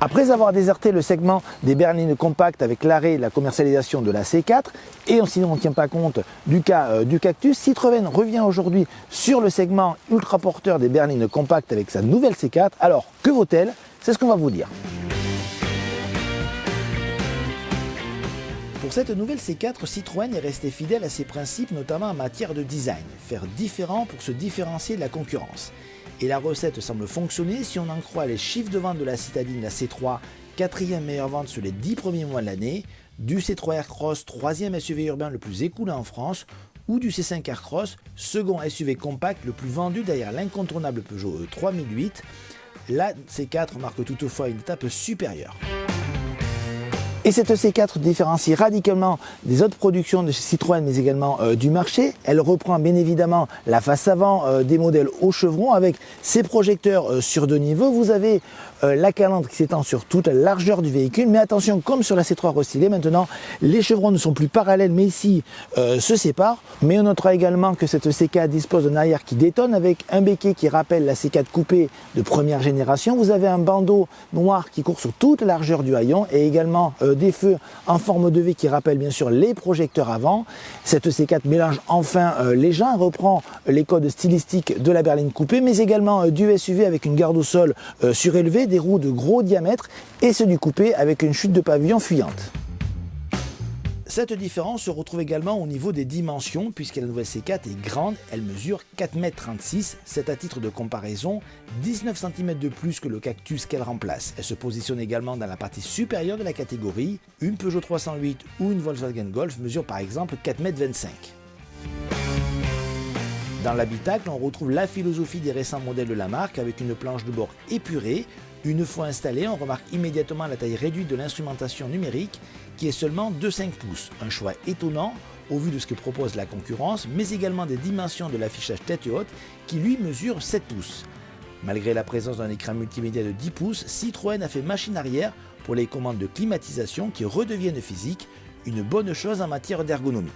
Après avoir déserté le segment des berlines compactes avec l'arrêt de la commercialisation de la C4, et si on ne tient pas compte du cas du Cactus, Citroën revient aujourd'hui sur le segment ultra porteur des berlines compactes avec sa nouvelle C4. Alors, que vaut-elle? C'est ce qu'on va vous dire. Pour cette nouvelle C4, Citroën est resté fidèle à ses principes, notamment en matière de design, faire différent pour se différencier de la concurrence. Et la recette semble fonctionner si on en croit les chiffres de vente de la citadine, la C3, 4e meilleure vente sur les 10 premiers mois de l'année, du C3 Aircross, 3e SUV urbain le plus écoulé en France, ou du C5 Aircross, second SUV compact le plus vendu derrière l'incontournable Peugeot 3008. La C4 marque toutefois une étape supérieure. Et cette C4 différencie radicalement des autres productions de chez Citroën, mais également du marché. Elle reprend bien évidemment la face avant des modèles au chevron avec ses projecteurs sur 2 niveaux. Vous avez la calandre qui s'étend sur toute la largeur du véhicule, mais attention, comme sur la C3 restylée, maintenant les chevrons ne sont plus parallèles, mais ici se séparent. Mais on notera également que cette C4 dispose d'un arrière qui détonne avec un béquet qui rappelle la C4 coupée de première génération. Vous avez un bandeau noir qui court sur toute la largeur du haillon et également des feux en forme de V qui rappellent bien sûr les projecteurs avant. Cette C4 mélange enfin les genres, reprend les codes stylistiques de la berline coupée, mais également du SUV avec une garde au sol surélevée, des roues de gros diamètre et ceux du coupé avec une chute de pavillon fuyante. Cette différence se retrouve également au niveau des dimensions puisque la nouvelle C4 est grande, elle mesure 4,36 m, c'est à titre de comparaison 19 cm de plus que le Cactus qu'elle remplace. Elle se positionne également dans la partie supérieure de la catégorie, une Peugeot 308 ou une Volkswagen Golf mesure par exemple 4,25 m. Dans l'habitacle, on retrouve la philosophie des récents modèles de la marque avec une planche de bord épurée. Une fois installée, on remarque immédiatement la taille réduite de l'instrumentation numérique qui est seulement de 5 pouces. Un choix étonnant au vu de ce que propose la concurrence, mais également des dimensions de l'affichage tête haute qui lui mesure 7 pouces. Malgré la présence d'un écran multimédia de 10 pouces, Citroën a fait machine arrière pour les commandes de climatisation qui redeviennent physiques, une bonne chose en matière d'ergonomie.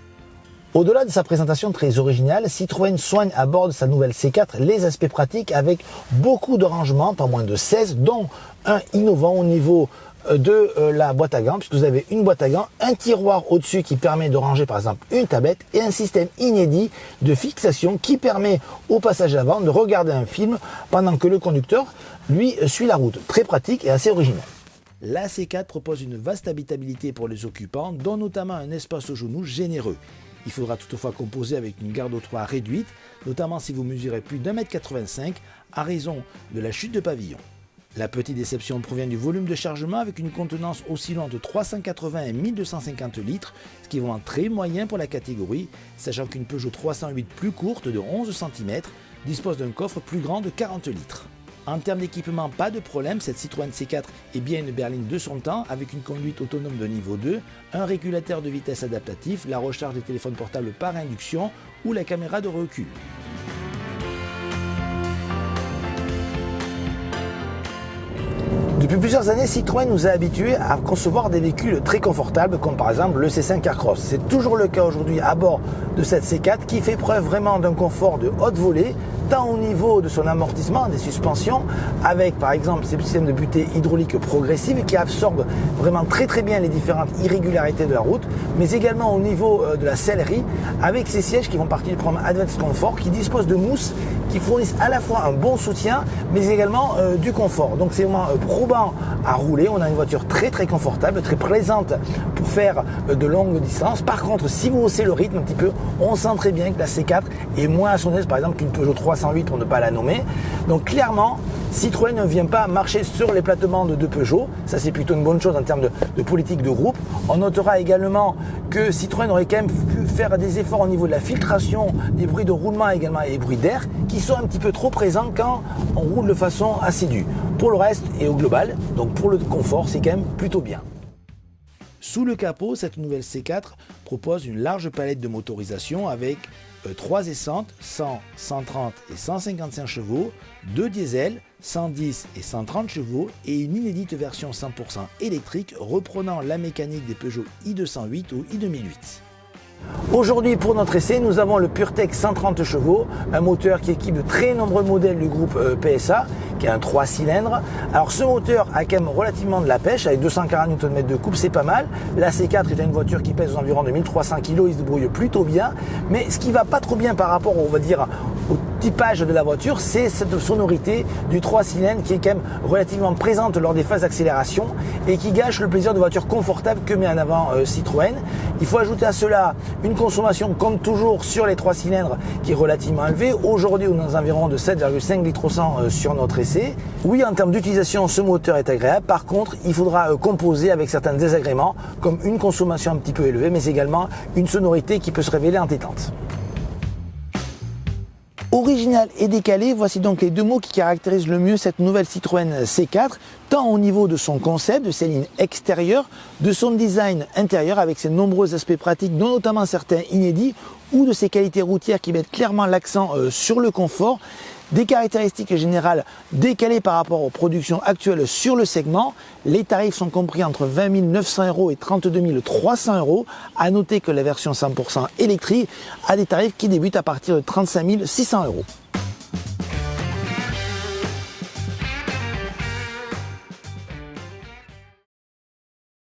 Au-delà de sa présentation très originale, Citroën soigne à bord de sa nouvelle C4 les aspects pratiques avec beaucoup de rangements, pas moins de 16, dont un innovant au niveau de la boîte à gants, puisque vous avez une boîte à gants, un tiroir au-dessus qui permet de ranger par exemple une tablette et un système inédit de fixation qui permet au passage avant de regarder un film pendant que le conducteur, lui, suit la route. Très pratique et assez original. La C4 propose une vaste habitabilité pour les occupants, dont notamment un espace au genou généreux. Il faudra toutefois composer avec une garde au toit réduite, notamment si vous mesurez plus d'1,85 m à raison de la chute de pavillon. La petite déception provient du volume de chargement avec une contenance oscillant de 380 et 1250 litres, ce qui est vraiment très moyen pour la catégorie, sachant qu'une Peugeot 308 plus courte de 11 cm dispose d'un coffre plus grand de 40 litres. En termes d'équipement, pas de problème, cette Citroën C4 est bien une berline de son temps avec une conduite autonome de niveau 2, un régulateur de vitesse adaptatif, la recharge des téléphones portables par induction ou la caméra de recul. Depuis plusieurs années, Citroën nous a habitués à concevoir des véhicules très confortables comme par exemple le C5 Aircross. C'est toujours le cas aujourd'hui à bord de cette C4 qui fait preuve vraiment d'un confort de haute volée, tant au niveau de son amortissement, des suspensions, avec par exemple ces systèmes de butée hydraulique progressive qui absorbent vraiment très bien les différentes irrégularités de la route, mais également au niveau de la sellerie, avec ces sièges qui font partie du programme Advanced Comfort, qui disposent de mousses qui fournissent à la fois un bon soutien, mais également du confort. Donc c'est vraiment probant à rouler. On a une voiture très confortable, très plaisante pour faire de longues distances. Par contre, si vous haussez le rythme un petit peu, on sent très bien que la C4 est moins à son aise, par exemple, qu'une Peugeot 308 pour ne pas la nommer. Donc clairement, Citroën ne vient pas marcher sur les plates-bandes de Peugeot. Ça, c'est plutôt une bonne chose en termes de politique de groupe. On notera également que Citroën aurait quand même pu faire des efforts au niveau de la filtration des bruits de roulement également et des bruits d'air qui sont un petit peu trop présents quand on roule de façon assidue. Pour le reste et au global, donc pour le confort, c'est quand même plutôt bien. Sous le capot, cette nouvelle C4 propose une large palette de motorisation avec 3 essences, 100, 130 et 155 chevaux, 2 diesels, 110 et 130 chevaux et une inédite version 100% électrique reprenant la mécanique des Peugeot i208 ou i2008. Aujourd'hui, pour notre essai, nous avons le PureTech 130 chevaux, un moteur qui équipe de très nombreux modèles du groupe PSA, qui est un 3 cylindres. Alors ce moteur a quand même relativement de la pêche, avec 240 Nm de couple, c'est pas mal. La C4 est une voiture qui pèse aux environs de 1300 kg, il se débrouille plutôt bien. Mais ce qui va pas trop bien par rapport, on va dire, au typage de la voiture, c'est cette sonorité du 3 cylindres qui est quand même relativement présente lors des phases d'accélération et qui gâche le plaisir de voiture confortable que met en avant Citroën. Il faut ajouter à cela une consommation, comme toujours sur les 3 cylindres, qui est relativement élevée. Aujourd'hui, on est aux environs de 7,5 litres au 100 sur notre essai. Oui, en termes d'utilisation, ce moteur est agréable. Par contre, il faudra composer avec certains désagréments, comme une consommation un petit peu élevée, mais également une sonorité qui peut se révéler entêtante. Original et décalé, voici donc les deux mots qui caractérisent le mieux cette nouvelle Citroën C4, tant au niveau de son concept, de ses lignes extérieures, de son design intérieur avec ses nombreux aspects pratiques, dont notamment certains inédits, ou de ses qualités routières qui mettent clairement l'accent sur le confort. Des caractéristiques générales décalées par rapport aux productions actuelles sur le segment. Les tarifs sont compris entre 20 900 € et 32 300 €. À noter que la version 100% électrique a des tarifs qui débutent à partir de 35 600 €.